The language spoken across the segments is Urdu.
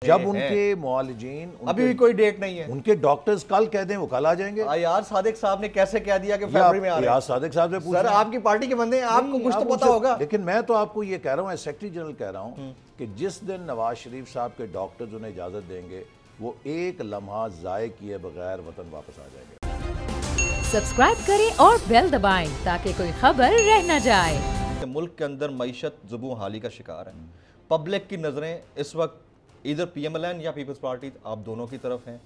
جب ان کے معالجین ابھی بھی کوئی ڈیٹ نہیں ہے، ان کے ڈاکٹرز کل کہہ دیں وہ کل آ جائیں گے۔ یار صادق صاحب نے کیسے کہہ دیا کہ فیبری میں آ رہے ہیں؟ یار صادق صاحب سے پوچھیں، سر آپ کی پارٹی کے بندے ہیں، آپ کو کچھ تو پتا ہوگا۔ لیکن میں تو آپ کو یہ کہہ رہا ہوں، سیکریٹری جنرل کہہ رہا ہوں کہ جس دن نواز شریف صاحب کے ڈاکٹرز انہیں اجازت دیں گے وہ ایک لمحہ ضائع کیے بغیر وطن واپس آ جائیں گے۔ سبسکرائب کریں اور بیل دبائیں تاکہ کوئی خبر رہ نہ جائے۔ ملک کے اندر معیشت زبوں حالی کا شکار ہے، پبلک کی نظریں اس وقت ادھر پی ایم ایل این یا پیپلز پارٹی، آپ دونوں کی طرف ہیں،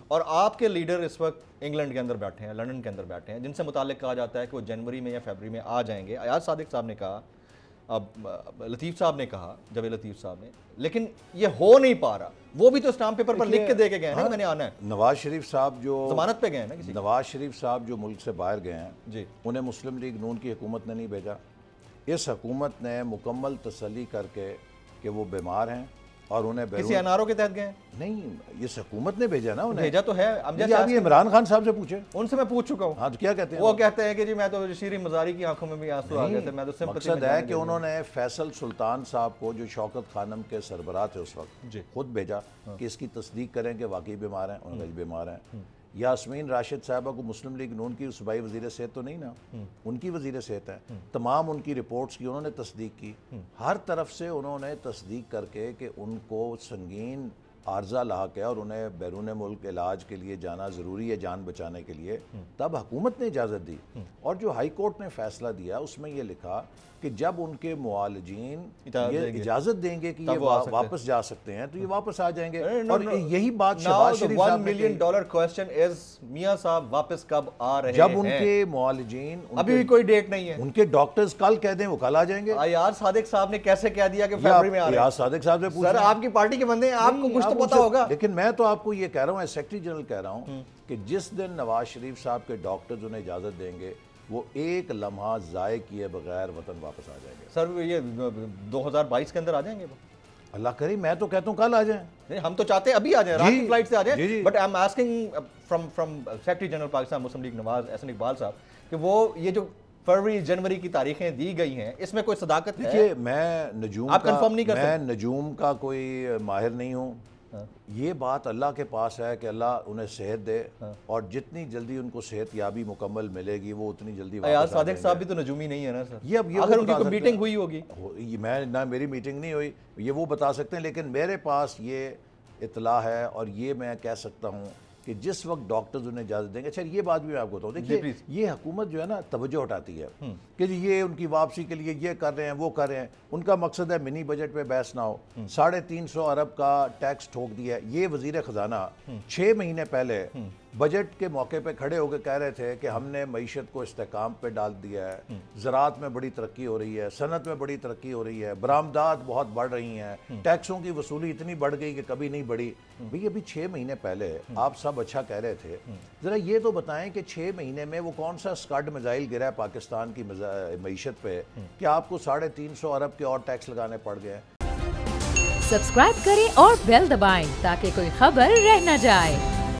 اور آپ کے لیڈر اس وقت انگلینڈ کے اندر بیٹھے ہیں، لندن کے اندر بیٹھے ہیں، جن سے متعلق کہا جاتا ہے کہ وہ جنوری میں یا فیبری میں آ جائیں گے۔ ایاز صادق صاحب نے کہا، اب لطیف صاحب نے کہا، جاوید لطیف صاحب نے، لیکن یہ ہو نہیں پا رہا۔ وہ بھی تو اسٹامپ پیپر پر لکھ کے دے کے گئے ہیں میں نے آنا ہے۔ نواز شریف صاحب جو ضمانت پہ گئے ہیں نا کسی، نواز شریف صاحب جو ملک سے باہر گئے ہیں جی، انہیں مسلم لیگ نون کی حکومت نے نہیں بھیجا۔ اس حکومت نے مکمل تسلی کر کے کہ وہ بیمار ہیں اور انہیں کسی این آر او کے تحت گئے ہیں؟ نہیں، اس حکومت نے بھیجا نا انہیں۔ بھیجا تو ہے، ابھی عمران خان صاحب سے پوچھے، ان سے میں پوچھ چکا ہوں۔ ہاں تو کیا کہتے ہیں؟ وہ کہتے ہیں کہ جی میں تو شیریں مزاری کی آنکھوں میں بھی آنسو آ گئے تھے، میں تو سمپتھی میں۔ مقصد ہے کہ انہوں نے فیصل سلطان صاحب کو جو شوکت خانم کے سربراہ تھے اس وقت خود بھیجا کہ اس کی تصدیق کریں کہ واقعی بیمار ہیں، انہوں نے بیمار ہیں۔ یاسمین راشد صاحبہ کو مسلم لیگ نون کی صوبائی وزیر صحت تو نہیں نا، ان کی وزیر صحت ہے، تمام ان کی رپورٹس کی انہوں نے تصدیق کی، ہر طرف سے انہوں نے تصدیق کر کے کہ ان کو سنگین عارضہ لاحق ہے اور انہیں بیرون ملک علاج کے لیے جانا ضروری ہے جان بچانے کے لیے، تب حکومت نے اجازت دی۔ اور جو ہائی کورٹ نے فیصلہ دیا اس میں یہ لکھا کہ جب ان کے معالجین یہ اجازت دیں گے کہ یہ واپس جا سکتے ہیں تو یہ واپس آ جائیں گے۔ اور یہی بات شہباز شریف صاحب نے کہی۔ $1 ملین کوسچن از میاں صاحب واپس کب آ رہے ہیں؟ جب ان کے معالجین ابھی بھی کوئی ڈیٹ نہیں ہے، ان کے ڈاکٹرز کل کہہ دیں وہ کل آ جائیں گے۔ یار صادق صاحب نے کیسے کہہ دیا کہ فیبری میں آ رہے ہیں؟ یار صادق صاحب سے پوچھیں، سر آپ کی پارٹی کے بندے ہیں، آپ کو کچھ تو پتا ہوگا۔ لیکن میں تو آپ کو یہ کہہ رہا ہوں، سیکریٹری جنرل کہہ رہا ہوں کہ جس دن نواز شریف صاحب کے ڈاکٹرز انہیں اجازت دیں گے وہ ایک لمحہ ضائع کیے بغیر وطن واپس آ جائیں گے۔ سر یہ 2022 کے اندر آ جائیں گے؟ اللہ کرے، میں تو کہتا ہوں کل آ جائیں۔ نہیں، ہم تو چاہتے ہیں ابھی آ جائیں، رات کی فلائٹ سے آ جائیں، but I am asking from secretary general Pakistan Muslim League Nawaz Ahsan Iqbal sahab کہ وہ یہ جو فروری جنوری کی تاریخیں دی گئی ہیں اس میں کوئی صداقت ہے؟ دیکھیے میں نجوم کا کوئی ماہر نہیں ہوں، یہ بات اللہ کے پاس ہے کہ اللہ انہیں صحت دے اور جتنی جلدی ان کو صحت یابی مکمل ملے گی وہ اتنی جلدی واپس آ جائیں گے۔ صادق صاحب بھی تو نجومی نہیں ہے نا سر، یہ اب اگر ان کی کوئی میٹنگ ہوئی ہوگی، میں نہ میری میٹنگ نہیں ہوئی، یہ وہ بتا سکتے ہیں، لیکن میرے پاس یہ اطلاع ہے اور یہ میں کہہ سکتا ہوں کہ جس وقت ڈاکٹرز انہیں اجازت دیں گے۔ اچھا یہ بات بھی میں آپ کو بتاؤں، دیکھیے یہ حکومت جو ہے نا توجہ ہٹاتی ہے کہ یہ ان کی واپسی کے لیے یہ کر رہے ہیں وہ کر رہے ہیں، ان کا مقصد ہے منی بجٹ پہ بحث نہ ہو۔ 350 ارب کا ٹیکس ٹھوک دیا ہے۔ یہ وزیر خزانہ 6 مہینے پہلے بجٹ کے موقع پہ کھڑے ہو کے کہہ رہے تھے کہ ہم نے معیشت کو استحکام پہ ڈال دیا ہے، زراعت میں بڑی ترقی ہو رہی ہے، صنعت میں بڑی ترقی ہو رہی ہے، برآمدات بہت بڑھ رہی ہیں، ٹیکسوں کی وصولی اتنی بڑھ گئی کہ کبھی نہیں بڑھی۔ بھئی ابھی 6 مہینے پہلے آپ سب اچھا کہہ رہے تھے، ذرا یہ تو بتائیں کہ 6 مہینے میں وہ کون سا اسکڈ میزائل گرا ہے پاکستان کی معیشت پہ کہ آپ کو 350 ارب کے اور ٹیکس لگانے پڑ گئے ہیں۔ سبسکرائب کریں اور بیل دبائیں تاکہ کوئی خبر رہ نہ جائے۔